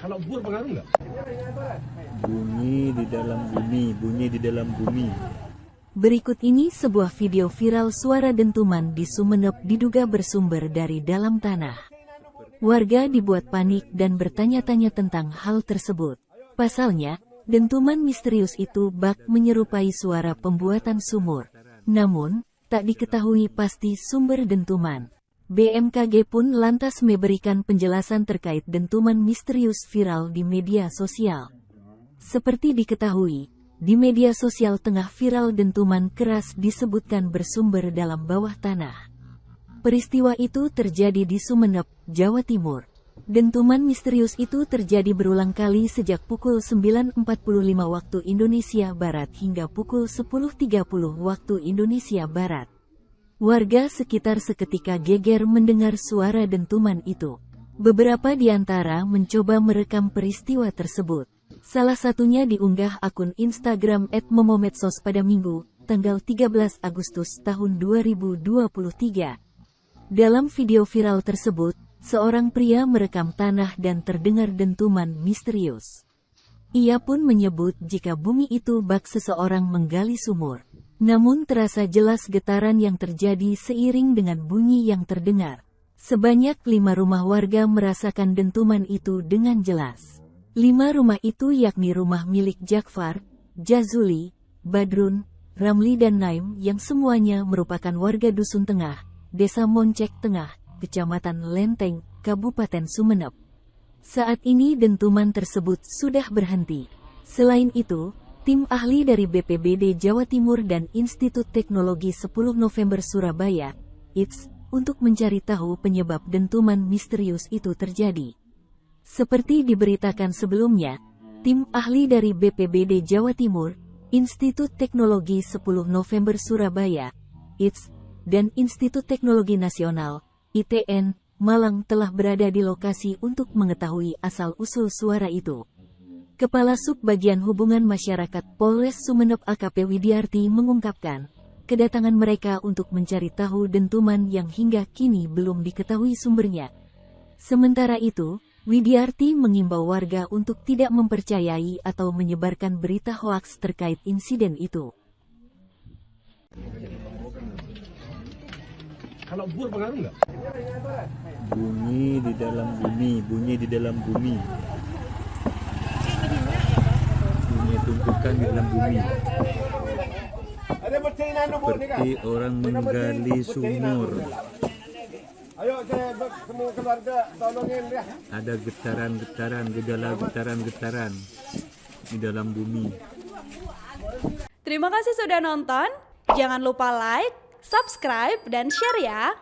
Kalau bur pengaruh nggak? Bunyi di dalam bumi, bunyi di dalam bumi. Berikut ini sebuah video viral suara dentuman di Sumeneb diduga bersumber dari dalam tanah. Warga dibuat panik dan bertanya-tanya tentang hal tersebut. Pasalnya, dentuman misterius itu bak menyerupai suara pembuatan sumur. Namun, tak diketahui pasti sumber dentuman. BMKG pun lantas memberikan penjelasan terkait dentuman misterius viral di media sosial. Seperti diketahui, di media sosial tengah viral dentuman keras disebutkan bersumber dalam bawah tanah. Peristiwa itu terjadi di Sumeneb, Jawa Timur. Dentuman misterius itu terjadi berulang kali sejak pukul 9.45 waktu Indonesia Barat hingga pukul 10.30 waktu Indonesia Barat. Warga sekitar seketika geger mendengar suara dentuman itu. Beberapa di antara mencoba merekam peristiwa tersebut. Salah satunya diunggah akun Instagram @momomedsos pada Minggu, tanggal 13 Agustus tahun 2023. Dalam video viral tersebut, seorang pria merekam tanah dan terdengar dentuman misterius. Ia pun menyebut jika bumi itu bak seseorang menggali sumur. Namun terasa jelas getaran yang terjadi seiring dengan bunyi yang terdengar. Sebanyak 5 rumah warga merasakan dentuman itu dengan jelas. 5 rumah itu yakni rumah milik Jakfar, Jazuli, Badrun, Ramli dan Naim yang semuanya merupakan warga Dusun Tengah, Desa Moncek Tengah, Kecamatan Lenteng, Kabupaten Sumeneb. Saat ini dentuman tersebut sudah berhenti. Selain itu, tim ahli dari BPBD Jawa Timur dan Institut Teknologi 10 November Surabaya, ITS, untuk mencari tahu penyebab dentuman misterius itu terjadi. Seperti diberitakan sebelumnya, tim ahli dari BPBD Jawa Timur, Institut Teknologi 10 November Surabaya, ITS, dan Institut Teknologi Nasional, ITN, Malang telah berada di lokasi untuk mengetahui asal-usul suara itu. Kepala Subbagian Hubungan Masyarakat Polres Sumeneb AKP Widiarti mengungkapkan, kedatangan mereka untuk mencari tahu dentuman yang hingga kini belum diketahui sumbernya. Sementara itu, Widiarti mengimbau warga untuk tidak mempercayai atau menyebarkan berita hoaks terkait insiden itu. Kalau bur pengaruh nggak? Bunyi di dalam bumi, bunyi di dalam bumi. Bunyi tumpukan di dalam bumi. Seperti orang menggali sumur. Ayo semua keluarga tolongin ya. Ada getaran-getaran, gejala getaran-getaran di dalam bumi. Terima kasih sudah nonton. Jangan lupa like, subscribe, dan share ya.